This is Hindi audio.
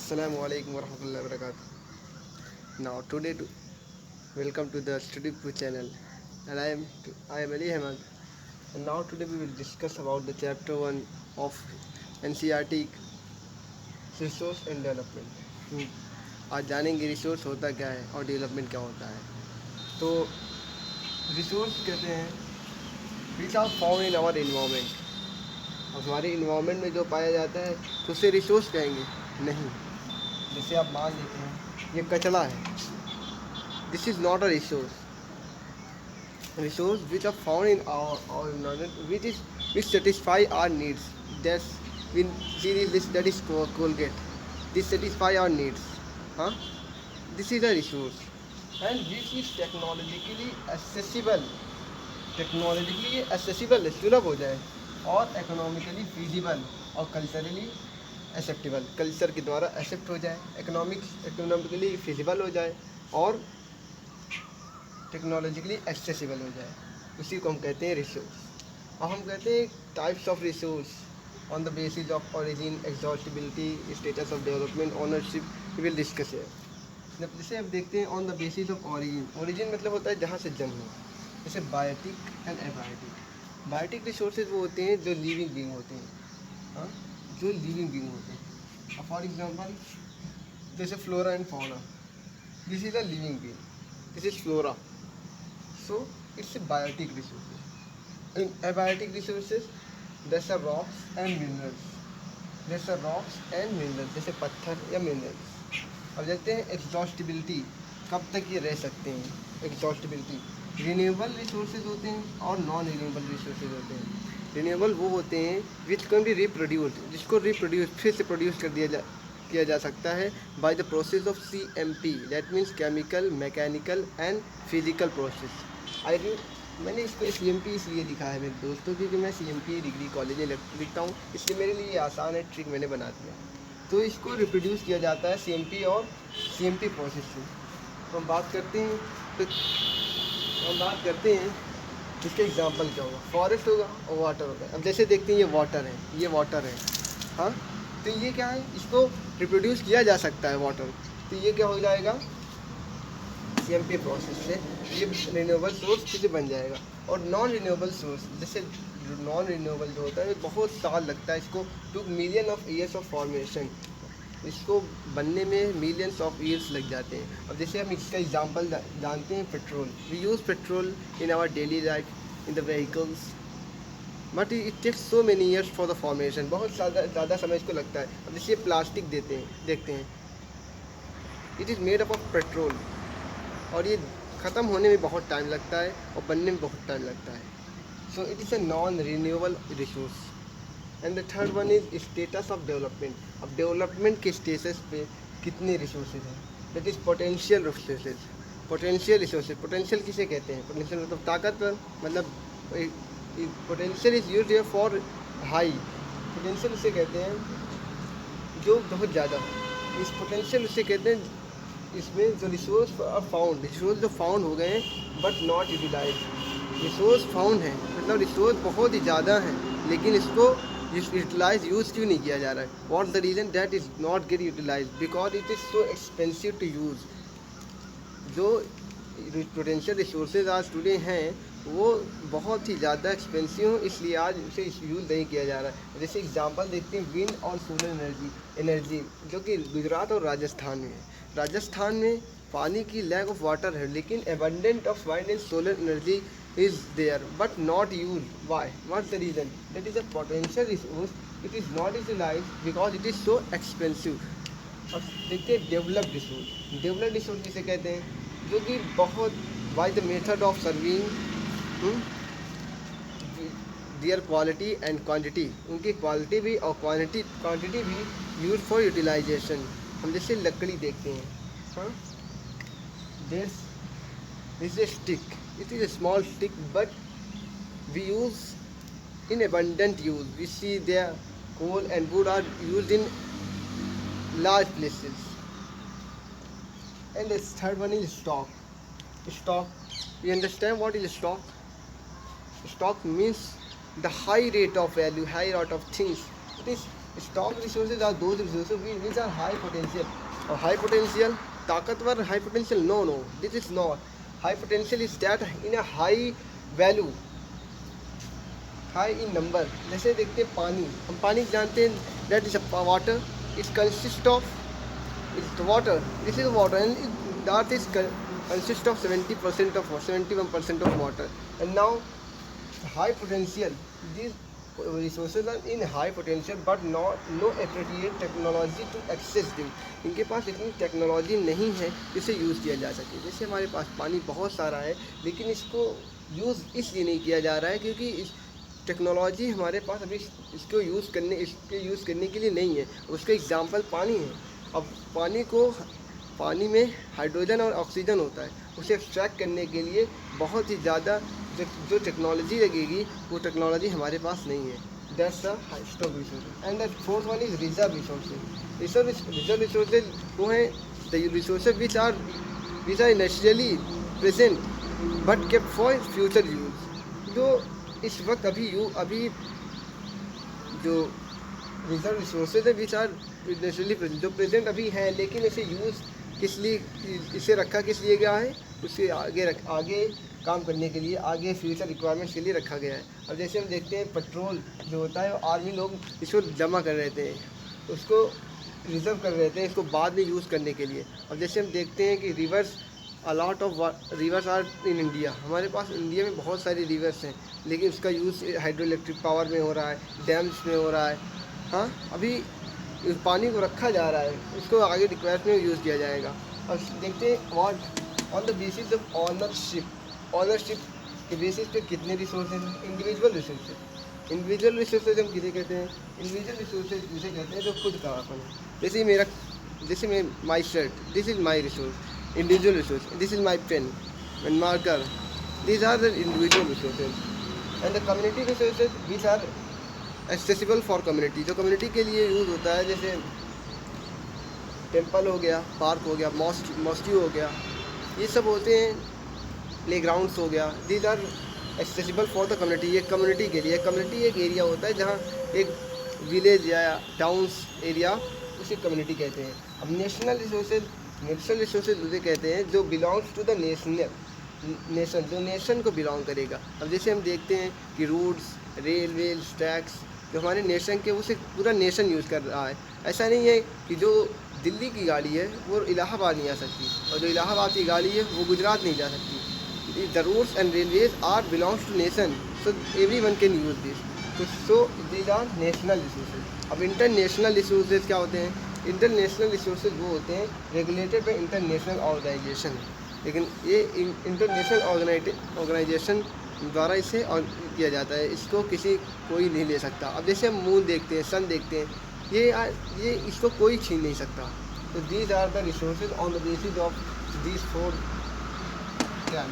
Assalamu alaikum warahmatullahi wabarakatuh. Now today welcome to the Study Pro channel, and I am Ali Ahmed. And now today we will discuss about the chapter 1 of NCERT Resource and Development. आज जानेंगे रिसोर्स होता क्या है और डेवलपमेंट क्या होता है. तो रिसोर्स कहते हैं which are found in our environment. अब हमारे इन्वायरमेंट में जो पाया जाता है तो उसे रिसोर्स कहेंगे नहीं. जैसे आप मान लेते हैं ये कचरा है, this is not a resource. Resource which are found in our environment which satisfy our needs. That's we see this, that is Colgate. This satisfy our needs. Huh? This is a resource and which is technologically accessible. Technologically accessible सुलभ हो जाए और इकोनॉमिकली फिजिबल और कल्चरली एक्सेप्टेबल कल्चर के द्वारा एक्सेप्ट हो जाए, इकोनॉमिकली फिजिबल हो जाए और टेक्नोलॉजिकली एक्सेसिबल हो जाए. उसी को हम कहते हैं रिसोर्स. और हम कहते हैं types of resource on the basis of origin, exhaustibility, status of development, ownership we will discuss है. जैसे अब देखते हैं on the basis of origin. Origin मतलब होता है जहाँ से जन्म हो. जैसे biotic and abiotic. Biotic resources वो होते हैं जो लिविंग बीइंग होते हैं. हाँ, जो लिविंग बीइंग होते हैं. फॉर एग्जांपल जैसे flora and fauna, this is a living being, this is flora. So it's a biotic resources. In abiotic resources, there's a rocks and minerals. There's a rocks and minerals. जैसे पत्थर या minerals. अब देखते हैं exhaustibility, कब तक ये रह सकते हैं. exhaustibility, renewable resources होते हैं और non renewable resources होते हैं. renewable वो होते हैं which can be reproduced, जिसको reproduce फिर से प्रोड्यूस किया जा सकता है by the process of CMP, that means chemical, mechanical and physical process. मैंने इसको CMP इसलिए लिखा है मेरे दोस्तों क्योंकि मैं CMP डिग्री कॉलेज में लिखता हूँ, इसलिए मेरे लिए आसान है, ट्रिक मैंने बना दिया. तो इसको रिप्रोड्यूस किया जाता है CMP और CMP प्रोसेस से. तो हम बात करते हैं इसके एग्जांपल क्या होगा. फॉरेस्ट होगा और वाटर होगा. अब जैसे देखते हैं ये वाटर है. हाँ, तो ये क्या है, इसको रिप्रोड्यूस किया जा सकता है वाटर. तो ये क्या हो जाएगा, CMP प्रोसेस से ये रिन्यूएबल सोर्स से बन जाएगा. और नॉन रिन्यूएबल सोर्स, जैसे नॉन रिन्यूएबल जो होता है बहुत साल लगता है, इसको 2 million of years of formation, इसको बनने में मिलियंस ऑफ ईयर्स लग जाते हैं. अब जैसे हम इसका एग्जांपल जानते हैं petrol. We use petrol in our daily life in the vehicles, but it takes so many years for the formation. बहुत ज़्यादा समय इसको लगता है. अब जैसे प्लास्टिक देखते हैं, it is made up of petrol और ये ख़त्म होने में बहुत टाइम लगता है और बनने में बहुत टाइम लगता है. So it is a non renewable resource. And the third one is status of development. अब डेवलपमेंट के स्टेटस पे कितने रिसोर्सेज हैं, that is potential resources. Potential किसे कहते हैं, पोटेंशियल मतलब ताकतवर, मतलब potential is used here for high. Potential उसे कहते हैं जो बहुत ज़्यादा. इस पोटेंशियल उसे कहते हैं इसमें जो रिसोर्स जो फाउंड हो गए हैं but not utilize. Resource found है मतलब रिसोर्स बहुत ही ज़्यादा है लेकिन इसको यूज़ क्यों नहीं किया जा रहा है. What the reason that is not get utilize, because it is so expensive to use. जो पोटेंशियल रिसोर्सेज आज टुडे हैं वो बहुत ही ज़्यादा एक्सपेंसिव हो, इसलिए आज उसे यूज़ नहीं किया जा रहा है. जैसे एग्जांपल देखते हैं विंड और सोलर एनर्जी जो कि गुजरात और राजस्थान में है. राजस्थान में पानी की लैक ऑफ वाटर है लेकिन abundant of wind and solar energy is there but not use. Why, what the reason, that is a potential resource, it is not utilize because it is so expensive. अब देखते हैं डेवलप्ड रिसोर्स. डेवलप्ड रिसोर्स किसे कहते हैं, जो कि बहुत by the method of serving there quality and quantity, उनकी क्वालिटी भी और क्वांटिटी भी यूज फॉर यूटिलाइजेशन. हम जैसे लकड़ी देखते हैं. हाँ, this is stick, it is a small stick but we use in abundant use. We see their coal and wood are used in large places. And the third one is stock. You understand what is stock? Stock means the high rate of value, high rate of things. It is stock resources are those resources which are high potential. और हाई पोटेंशियल ताकतवर, high potential no no this is not high potential is that in a high value, high in number. जैसे देखते हैं पानी, हम पानी जानते हैं that is a water, it consist of its water, this is water and the earth is consist of 70% of 71% of water, and now high potential, these resources are in high potential but not no appropriate technology to access them। इनके पास इतनी टेक्नोलॉजी नहीं है जिसे यूज़ किया जा सके। जैसे हमारे पास पानी बहुत सारा है लेकिन इसको यूज़ इसलिए नहीं किया जा रहा है क्योंकि इस टेक्नोलॉजी हमारे पास अभी इसके यूज़ करने के लिए नहीं है। उसका एग्जाम्पल पानी है। अब पानी में हाइड्रोजन और ऑक्सीजन होता है, उसे एक्सट्रैक्ट करने के लिए बहुत ही ज़्यादा जो टेक्नोलॉजी लगेगी वो टेक्नोलॉजी हमारे पास नहीं है। That's the stock resources. And the fourth one is reserve resources. Reserve resources वो हैं the resources which are naturally present but kept for future use. जो इस वक्त अभी जो रिजर्व रिसोर्सेज है विच आर नेचुरली प्रेजेंट, जो प्रेजेंट अभी हैं लेकिन इसे यूज़ किस लिए, इसे रखा किस लिए गया है, उसके आगे काम करने के लिए, आगे फ्यूचर रिक्वायरमेंट्स के लिए रखा गया है। अब जैसे हम देखते हैं पेट्रोल जो होता है आर्मी लोग इसको जमा कर रहे थे, उसको रिज़र्व कर रहे थे इसको बाद में यूज़ करने के लिए। अब जैसे हम देखते हैं कि rivers a lot of rivers are in India, हमारे पास इंडिया में बहुत सारी रिवर्स हैं लेकिन उसका यूज़ हाइड्रो इलेक्ट्रिक पावर में हो रहा है, डैम्स में हो रहा है। हाँ, अभी इस पानी को रखा जा रहा है, इसको आगे रिक्वायरमेंट में यूज़ किया जाएगा। अब देखते हैं what on the basis of ownership के बेसिस पे कितने रिसोर्सेज हैं। इंडिविजुअल रिसोर्सेज हम किसे कहते हैं? इंडिविजुअल रिसोर्सेज जिसे कहते हैं जो खुद का अपन है। जैसे मैं my shirt, this is my resource, individual resource. This is my pen and marker, these are the individual resources. And the community resources which are accessible for community, जो कम्युनिटी के लिए यूज़ होता है, जैसे टेंपल हो गया, पार्क हो गया, मॉस्क्यू हो गया, ये सब होते हैं, प्लेग्राउंड्स हो गया। These are accessible for the community. ये कम्युनिटी के लिए, कम्युनिटी एक एरिया होता है जहाँ एक विलेज या टाउन्स एरिया, उसे कम्युनिटी कहते हैं। अब नेशनल रिसोर्सेज उसे कहते हैं जो बिलोंग्स टू द नेशन, जो नेशन को बिलोंग करेगा। अब जैसे हम देखते हैं कि रोड्स, रेलवे, ट्रैक्स जो हमारे नेशन के, उसे पूरा नेशन यूज़ कर रहा है। ऐसा नहीं है कि जो दिल्ली की गाड़ी है वो इलाहाबाद नहीं आ सकती और जो इलाहाबाद की गाड़ी है वो गुजरात नहीं जा सकती। The roads and railways are belongs to nation, so everyone can use this. So these are national resources. अब इंटरनेशनल रिसोर्सेज क्या होते हैं? इंटरनेशनल रिसोर्सेज वो होते हैं रेगुलेटेड बाई इंटरनेशनल ऑर्गेनाइजेशन, लेकिन ये इंटरनेशनल ऑर्गेनाइजेशन द्वारा इसे किया जाता है, इसको कोई नहीं ले सकता। अब जैसे हम मून देखते हैं, सन देखते हैं, ये इसको कोई छीन नहीं सकता। तो these are the resources on the basis of these four type.